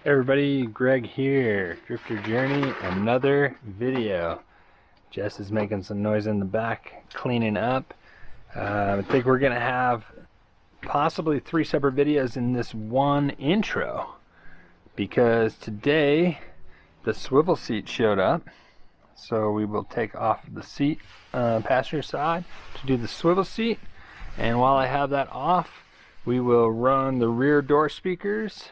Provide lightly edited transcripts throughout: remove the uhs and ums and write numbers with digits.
Hey everybody, Greg here, Drifter Journey, another video. Jess is making some noise in the back, cleaning up. I think we're gonna have possibly 3 separate videos in this one intro, because today the swivel seat showed up. So we will take off the seat, passenger side, to do the swivel seat. And while I have that off, we will run the rear door speakers.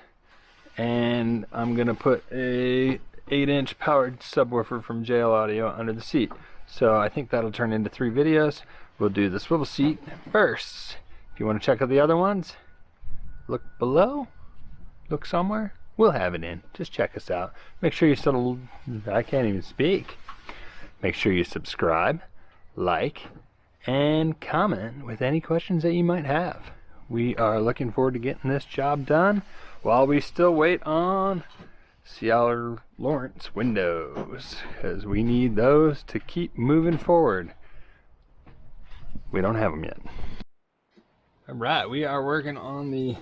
And I'm gonna put a 8-inch powered subwoofer from JL Audio under the seat. So I think that'll turn into 3 videos. We'll do the swivel seat first. If you want to check out the other ones, look below, look somewhere. We'll have it in. Just check us out. Make sure you I can't even speak. Make sure you subscribe, like, and comment with any questions that you might have. We are looking forward to getting this job done while we still wait on Cialer Lawrence windows, because we need those to keep moving forward. We don't have them yet. All right, we are working on that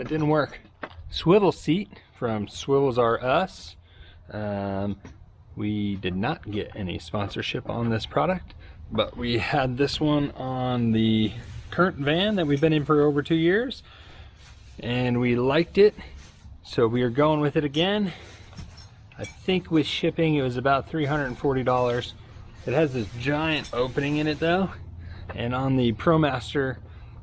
didn't work, swivel seat from Swivels R Us. We did not get any sponsorship on this product, but we had this one on the current van that we've been in for over 2 years, and we liked it, so we are going with it again. I think with shipping it was about $340. It has this giant opening in it though, and on the Promaster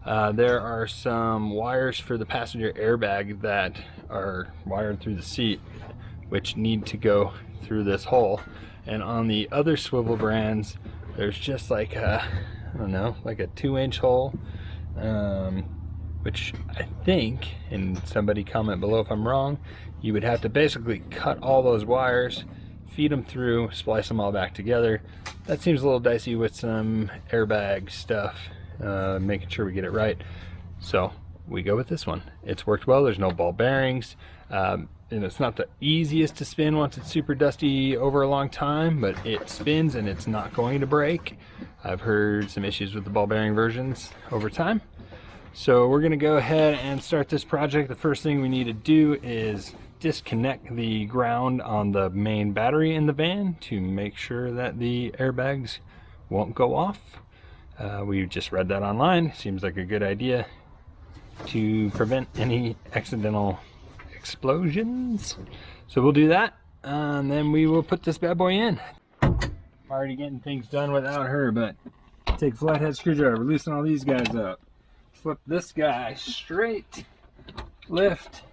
there are some wires for the passenger airbag that are wired through the seat, which need to go through this hole. And on the other swivel brands, there's just like a, I don't know, like a 2-inch hole, which I think, and somebody comment below if I'm wrong, you would have to basically cut all those wires, feed them through, splice them all back together. That seems a little dicey with some airbag stuff, making sure we get it right. So we go with this one. It's worked well. There's no ball bearings, and it's not the easiest to spin once it's super dusty over a long time, but it spins and it's not going to break. I've heard some issues with the ball bearing versions over time. So we're gonna go ahead and start this project. The first thing we need to do is disconnect the ground on the main battery in the van to make sure that the airbags won't go off. We just read that online. Seems like a good idea to prevent any accidental explosions. So we'll do that, and then we will put this bad boy in. I'm already getting things done without her, but take flathead screwdriver, loosen all these guys up, flip this guy straight, lift,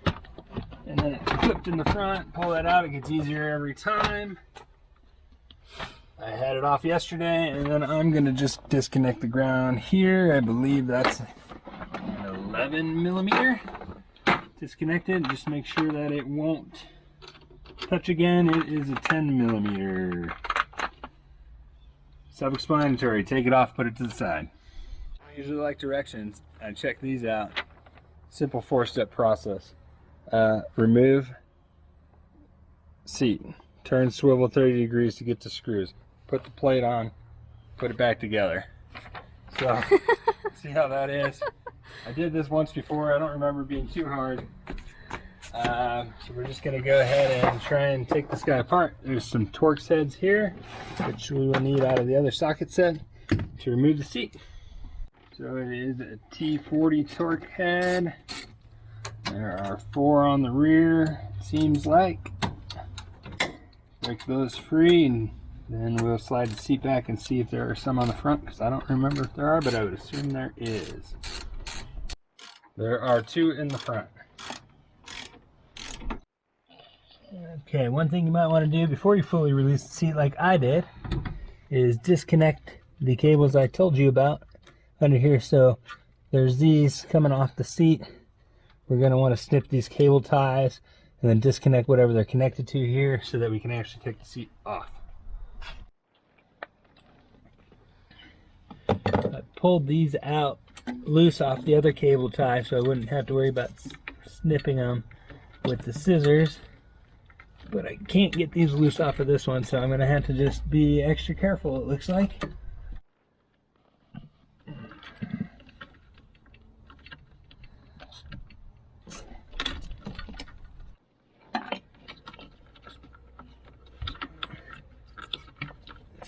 and then it's flipped in the front, pull that out. It gets easier every time. I had it off yesterday, and then I'm gonna just disconnect the ground here. I believe that's an 11mm. Disconnected, just make sure that it won't touch again. It is a 10mm. Self-explanatory. Take it off, put it to the side. I usually like directions. I check these out. Simple 4-step process. Remove seat. Turn swivel 30 degrees to get to screws. Put the plate on. Put it back together. So, see how that is? I did this once before. I don't remember it being too hard. So we're just going to go ahead and try and take this guy apart. There's some torx heads here, which we will need out of the other socket set to remove the seat. So it is a T40 torque head. There are 4 on the rear, it seems like. Break those free, and then we'll slide the seat back and see if there are some on the front, because I don't remember if there are, but I would assume there is. There are 2 in the front. Okay, one thing you might want to do before you fully release the seat like I did is disconnect the cables I told you about under here. So there's these coming off the seat. We're going to want to snip these cable ties and then disconnect whatever they're connected to here so that we can actually take the seat off. I pulled these out loose off the other cable tie so I wouldn't have to worry about snipping them with the scissors, but I can't get these loose off of this one, so I'm gonna have to just be extra careful, it looks like.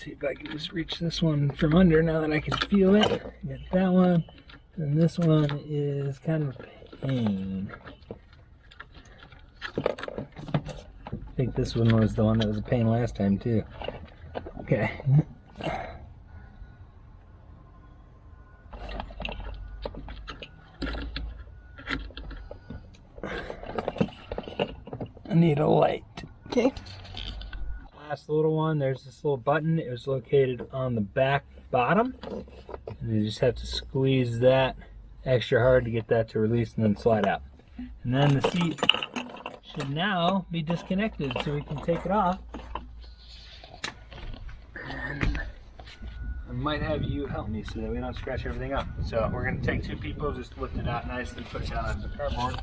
see if I can just reach this one from under now that I can feel it. Get that one. And this one is kind of a pain. I think this one was the one that was a pain last time too. Okay. I need a light. Okay. Last little one, there's this little button. It was located on the back bottom. And you just have to squeeze that extra hard to get that to release and then slide out. And then the seat should now be disconnected so we can take it off. And I might have you help me so that we don't scratch everything up. So we're going to take 2 people, just lift it out nicely, put it down on the cardboard.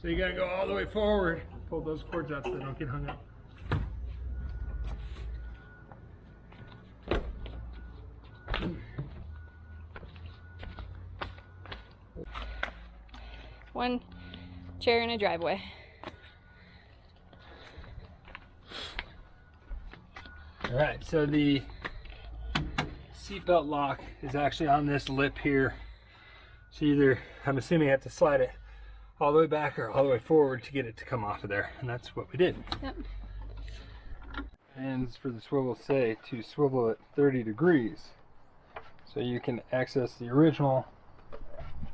So you gotta go all the way forward. Pull those cords out so they don't get hung up. One chair in a driveway. Alright, so the seatbelt lock is actually on this lip here. So either, I'm assuming you have to slide it all the way back or all the way forward to get it to come off of there. And that's what we did. Yep. And for the swivel say to swivel at 30 degrees. So you can access the original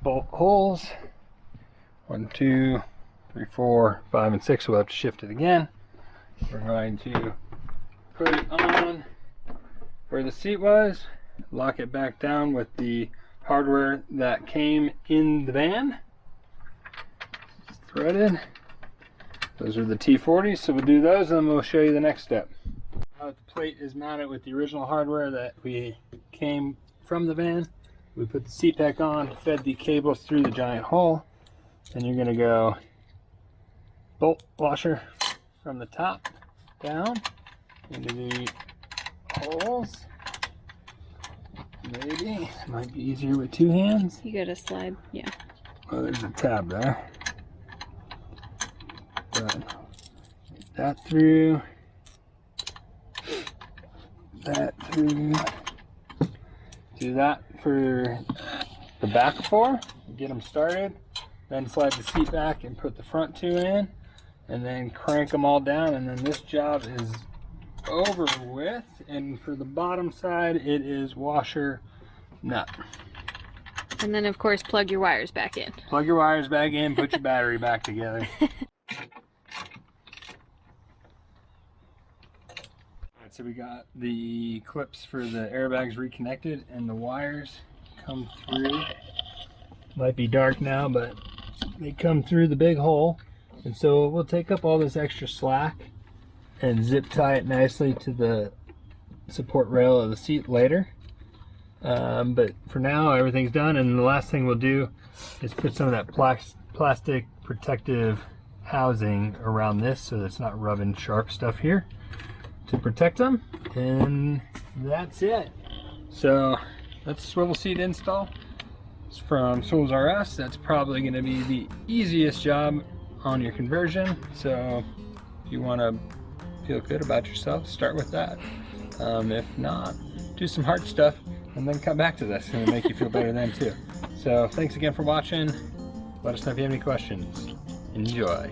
bolt holes. 1, 2, 3, 4, 5, and 6. We'll have to shift it again. We're going to put it on where the seat was, lock it back down with the hardware that came in the van. It's threaded. Those are the T40s, so we'll do those and then we'll show you the next step. Now that the plate is mounted with the original hardware that we came from the van, we put the seat back on, fed the cables through the giant hole, and you're going to go bolt washer from the top down into the holes. Maybe it might be easier with 2 hands. You gotta slide, yeah. Oh, there's a tab there. But get that through. That through. Do that for the back 4. Get them started. Then slide the seat back and put the front 2 in. And then crank them all down. And then this job is over with. And for the bottom side, it is washer nut. And then of course plug your wires back in. Plug your wires back in, put your battery back together. Alright, so we got the clips for the airbags reconnected and the wires come through. Might be dark now, but they come through the big hole. And so we'll take up all this extra slack and zip tie it nicely to the support rail of the seat later. But for now, everything's done, and the last thing we'll do is put some of that plastic protective housing around this so that it's not rubbing sharp stuff here to protect them, and that's it. So that's a swivel seat install. It's from Swivels R Us. That's probably going to be the easiest job on your conversion, so if you want to feel good about yourself, start with that. If not, do some hard stuff and then come back to this, and it'll make you feel better then too. So thanks again for watching. Let us know if you have any questions. Enjoy.